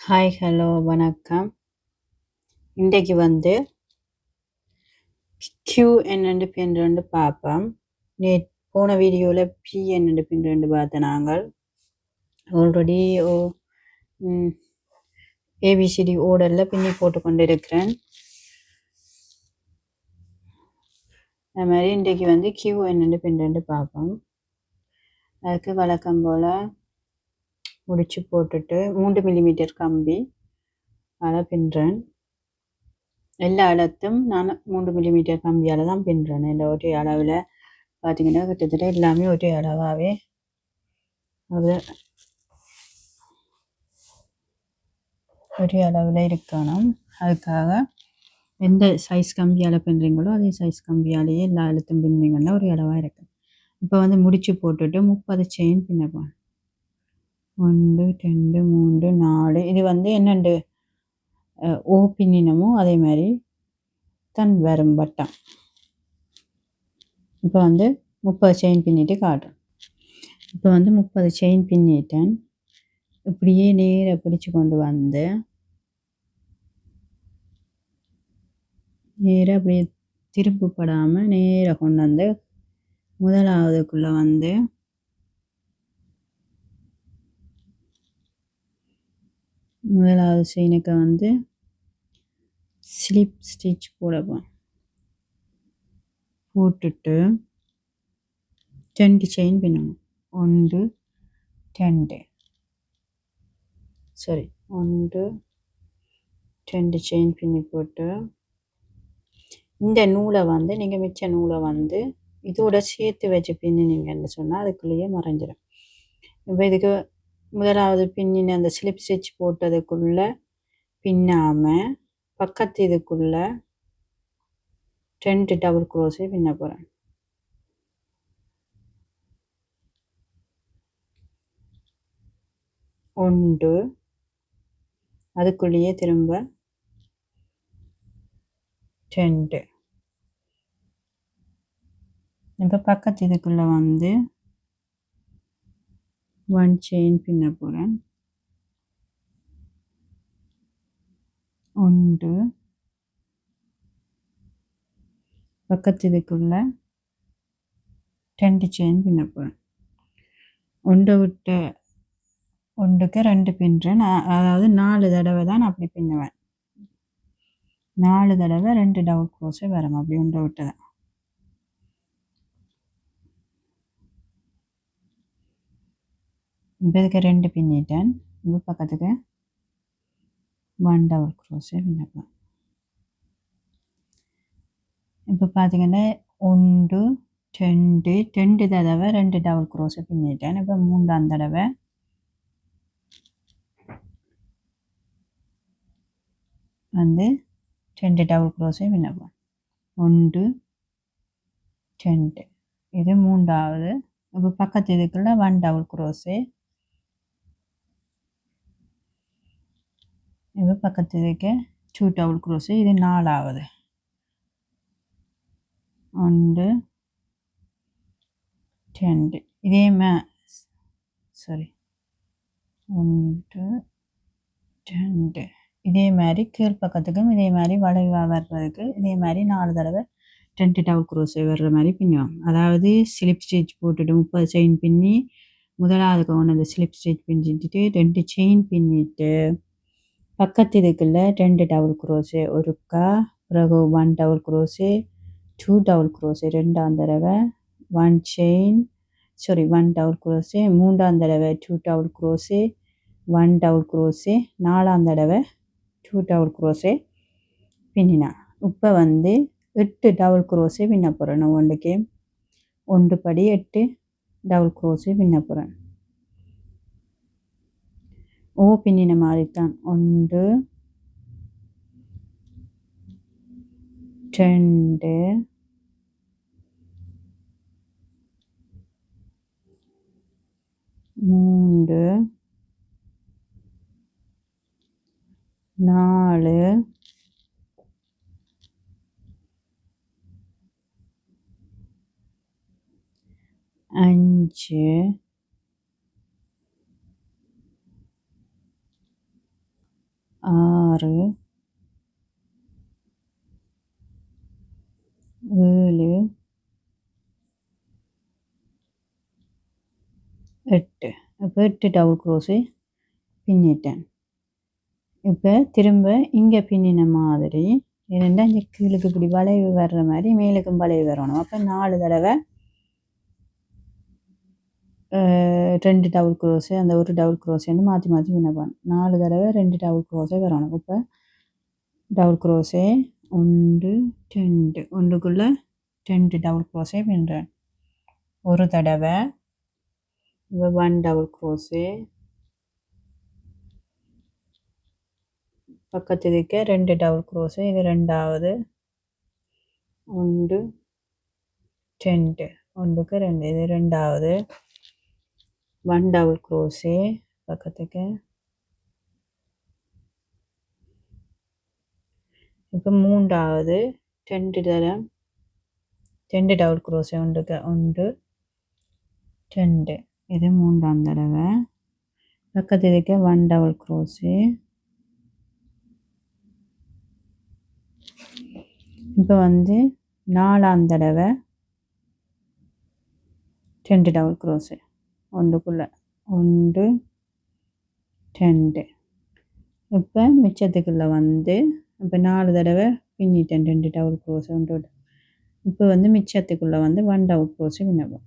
Hi, hello, வணக்கம். இன்றைக்கு வந்து Q என்னென்று பின்னுண்டு பார்ப்போம். போன வீடியோவில் P என்னென்று பின்னுண்டு பார்த்த நாங்கள் ஆல்ரெடி ஏபிசிடி ஓர்டரில் பின்னி போட்டு கொண்டு இருக்கிறேன். அது மாதிரி இன்றைக்கு வந்து Q என்னென்று பின்னுண்டு பார்ப்போம். அதுக்கு வழக்கம் போல் முடிச்சு போட்டுட்டு 3 மில்லிமீட்டர் கம்பி அதை பின்னுறேன். எல்லா இடத்தும் நான் 3 மில்லிமீட்டர் கம்பியால் தான் பின்னுறேன். இந்த ஒரே அளவில் பார்த்தீங்கன்னா கிட்டத்தட்ட எல்லாமே ஒரே அளவாகவே அது ஒரே அளவில் இருக்கணும். அதுக்காக எந்த சைஸ் கம்பியால் பின்னுறீங்களோ அதே சைஸ் கம்பியாலேயே எல்லா எழுத்தும் பின்னிங்கன்னா ஒரு அளவாக இருக்கும். இப்போ வந்து முடிச்சு போட்டுட்டு 30 செயின் பின்னப்போம். 1 2 3 4 இது வந்து என்னென்று ஓ பின்னினமோ அதே மாதிரி தன் வரும் வட்டம். இப்போ வந்து 30 செயின் பின்னிட்டு காட்டுறேன். இப்போ வந்து 30 செயின் பின்னிட்டேன். இப்படியே நேராக பிடிச்சு கொண்டு வந்து நேராக அப்படியே திருப்பப்படாமல் நேராக கொண்டு வந்து முதலாவதுக்குள்ளே வந்து முதலாவது செயினுக்கு வந்து ஸ்லிப் ஸ்டிச் போடப்போம். போட்டுட்டு 2 செயின் பின்னணும். 1 2 சரி 1 2 செயின் பின்னி போட்டு இந்த நூலை வந்து நீங்கள் மிச்ச நூலை வந்து இதோட சேர்த்து வச்சு பின்னினீங்கன்னு சொன்னால் அதுக்குள்ளேயே மறைஞ்சிடும். இப்போ இதுக்கு முதலாவது பின்னின அந்த ஸ்லிப் ஸ்டிச் போட்டதுக்குள்ளே பின்னாமல் பக்கத்து இதுக்குள்ளே 2 டபுள் க்ரோஸே பின்ன போகிறேன். ஒன்று அதுக்குள்ளேயே திரும்ப 2. இப்போ பக்கத்து இதுக்குள்ளே வந்து 1 செயின் பின்ன போகிறேன். 1 பக்கத்து இதுக்குள்ளே 2 செயின் பின்ன போகிறேன். 1 விட்டு 1க்கு 2 பின்னுறேன். அதாவது 4 தடவை தான் அப்படி பின்னுவேன். 4 தடவை 2 டபுள் க்ரோஸே வரும். அப்படி 1 விட்டு தான். இப்போ இதுக்கு 2 பின்னிட்டேன். இப்போ பக்கத்துக்கு 1 டபுள் க்ரோஸே பின்னப்பேன். இப்போ பார்த்தீங்கன்னா 1 2 தடவை 2 டபுள் க்ரோஸை பின்னிட்டேன். இப்போ 3ஆம் தடவை வந்து 2 டபுள் க்ரோஸை பின்னப்பேன். 1 2 இது 3ஆவது. இப்போ பக்கத்து இதுக்குள்ள 1 டபுள் க்ரோஸு. இப்போ பக்கத்து இதுக்கு 2 டபுள் க்ரோஸு. இது 4ஆவது. 1 2 இதே சாரி 1 2 இதே மாதிரி கீழ் பக்கத்துக்கும் இதே மாதிரி வளைவாக வர்றதுக்கு இதே மாதிரி 4 தடவை 2 டபுள் க்ரோஸை வர்ற மாதிரி பின்னுவோம். அதாவது ஸ்லிப் ஸ்டிச் போட்டுட்டு 30 செயின் பின்னி முதலாவது கொண்டு அந்த ஸ்லிப் ஸ்டிச் பின்னிட்டு 2 செயின் பின்னிட்டு பக்கத்து இதுக்குள்ள 2 டபுள் க்ரோஸு ஒருக்கா, பிறகு 1 டபுள் க்ரோஸு, 2 டபுள் க்ரோஸு 2ஆம் தடவை, 1 செயின் 1 டபுள் க்ரோஸு, 3ஆம் தடவை 2 டபுள் க்ரோஸு, 1 டபுள் க்ரோஸு, 4ஆம் தடவை 2 டபுள் க்ரோஸு பின்னினா. இப்போ வந்து 8 டபுள் க்ரோஸு பின்ன போகிறேன். ஒன்றுக்கு 1 படி 8 டபுள் க்ரோஸு பின்ன போகிறேன். ஓ பின்னின மாதிரி தான். 1 2 3 4 5 6 7 8. அப்போ 8 டபுள் க்ரோஸு பின்னிட்டேன். இப்போ திரும்ப இங்கே பின்னின மாதிரி ஏனெண்டா இங்கே கீழுக்கு இப்படி வளைவு வர்ற மாதிரி மேலுக்கும் வளைவு வரணும். அப்போ 4 தடவை 2 டபுள் க்ரோஸு அந்த ஒரு டபுள் க்ரோஸை வந்து மாற்றி மாற்றி பின்னப்பேன். 4 தடவை 2 டபுள் க்ரோஸே வரணும். இப்போ டபுள் க்ரோஸே 1 2 ஒன்றுக்குள்ளே 2 டபுள் க்ரோஸே பின்னுறேன். ஒரு தடவை 1 டபுள் க்ரோஸு பக்கத்தில் இருக்க 2 டபுள் க்ரோஸு இது ரெண்டாவது 1 2 ஒன்றுக்கு 2 இது ரெண்டாவது 1 டபுள் க்ரோஸு பக்கத்துக்கு இப்போ மூன்றாவது 2 தரம் 2 டபுள் க்ரோஸு ஒன்றுக்கு 1 2 இது மூன்றாம் தடவை பக்கத்தில் இருக்க 1 டபுள் க்ரோஸு இப்போ வந்து 4ஆம் தடவை 2 டபுள் க்ரோஸு ஒன்றுக்குள்ளே 1 2 இப்போ மிச்சத்துக்குள்ளே வந்து இப்போ 4 தடவை பின்னிட்டேன் 2 டபுள் க்ரோஸு ஒன்று. இப்போ வந்து மிச்சத்துக்குள்ளே வந்து 1 டபுள் க்ரோஸு பின்னப்போம்.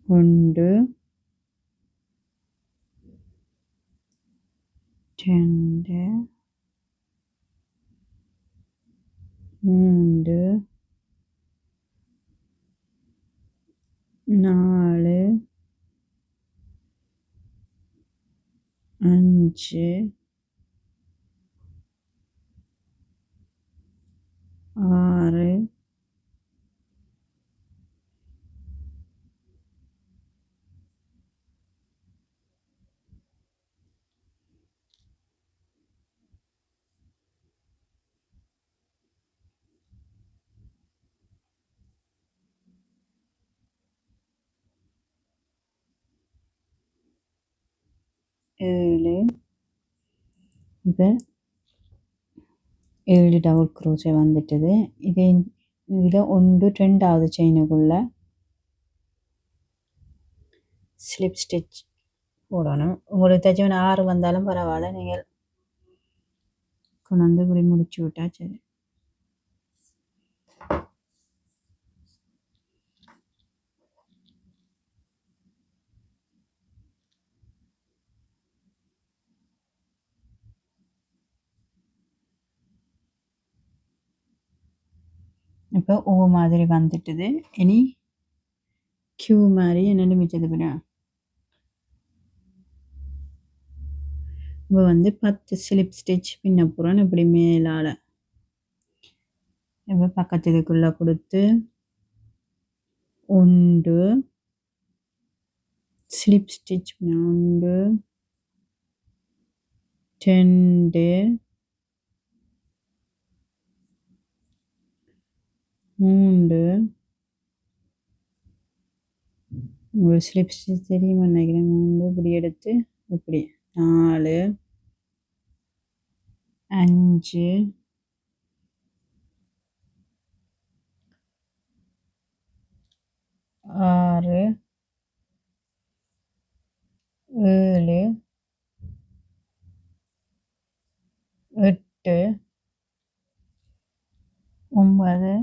1 2 3 4 5 6 7 இப்போ 7 டபுள் க்ரோஸே வந்துட்டது. இதில் 1 2ஆவது செயினுக்குள்ளே ஸ்லிப் ஸ்டிச் போடணும். உங்களுக்கு தைச்சவன 6 வந்தாலும் பரவாயில்ல, நீங்கள் கொண்டு வந்து இப்படி முடிச்சு விட்டா சரி. இப்போ ஓ மாதிரி வந்துட்டுது. இனி கியூ மாதிரி என்னென்னு மிச்சது பண்ண இப்போ வந்து 10 ஸ்லிப் ஸ்டிச் பின்ன போகிறோன்னு இப்படி மேலால் இப்போ பக்கத்துக்குள்ளே கொடுத்து 1 ஸ்லிப் ஸ்டிச் 1 2 3 ஒரு ஸ்லிப் ஸ்டிச் தெரியுமா நினைக்கிறேன். 3 இப்படி எடுத்து இப்படி 4 5 6 7 8 9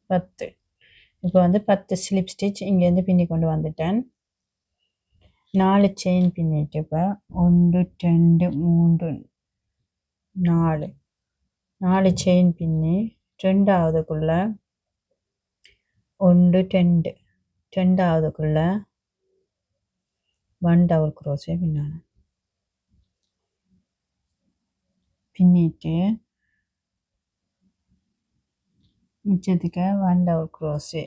10. இப்போ வந்து 10 ஸ்லிப் ஸ்டிச் இங்கேருந்து பின்னி கொண்டு வந்துட்டேன். 4 செயின் பின்னிட்டு இப்போ 1 2 3 4 செயின் பின்னி ரெண்டாவதுக்குள்ளே 1 2 ரெண்டாவதுக்குள்ளே 1 டபுள் க்ரோஸே பின்னிட்டு மிச்சத்துக்கு 1 டபுள் க்ரோஸு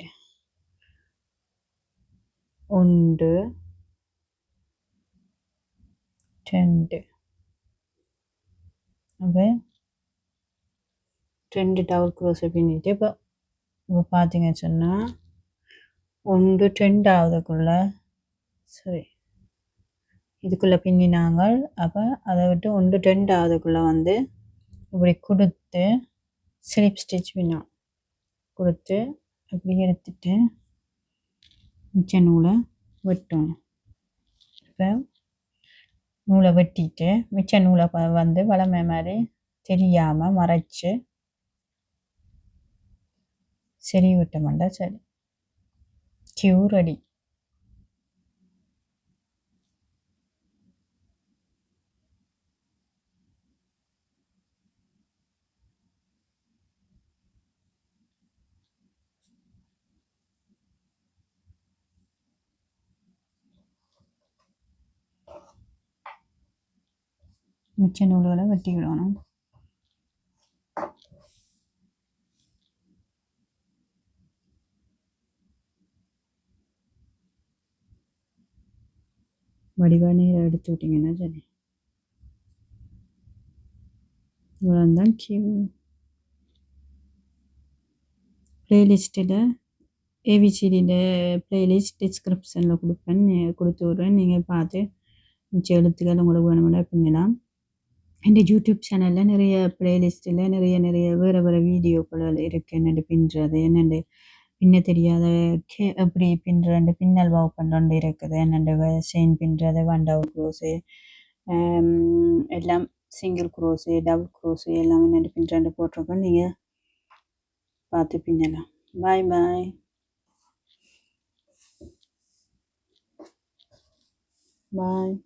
1 2 அப்போ 2 டபுள் க்ரோஸை பின்னிட்டு இப்போ பார்த்தீங்கன்னு சொன்னால் 1 2ஆவதுக்குள்ளே சரி இதுக்குள்ளே பின்னினாங்கள். அப்போ அதை விட்டு 1 2ஆவதுக்குள்ளே வந்து இப்படி கொடுத்து ஸ்லிப் ஸ்டிச் பின்னும் கொடுத்து இப்படி எடுத்துட்டு மிச்ச நூலை வெட்டணும். இப்போ நூலை வெட்டிட்டு மிச்ச நூலை வந்து வளமை மாதிரி தெரியாமல் மறைச்சு சரி விட்டோம்டா. சரி கியூ ரெடி. மிச்ச நூல்களை வெட்டிக்கிடணும். வடிவாக நீரை எடுத்து விட்டிங்கன்னா சரி. இவ்வளோதான் கியூ. ப்ளேலிஸ்ட்டில் ஏபிசிடியில் ப்ளேலிஸ்ட் டிஸ்கிரிப்ஷனில் கொடுத்து விட்றேன். நீங்கள் பார்த்து மிச்ச எழுத்துக்கள் உங்களுக்கு வேணுமெண்டா பின்னலாம். இந்த யூடியூப் சேனலில் நிறைய ப்ளேலிஸ்ட்டில் நிறைய வேறு வேறு வீடியோக்கள் இருக்குது. என்னென்று பின்னுறது, என்னென்று பின்ன தெரியாத எப்படி பின்னுறது, பின்னல் வாவ் பண்ணுறது இருக்குது. என்னென்று செயின் பின்னுறது, 1 டபுள் க்ரோஸு எல்லாம் சிங்கிள் க்ரோஸு டபுள் க்ரோஸு எல்லாம் என்னென்று பின்னுறது போட்டிருக்கோம். நீங்கள் பார்த்து பின்னலாம். பாய் பாய் பாய்.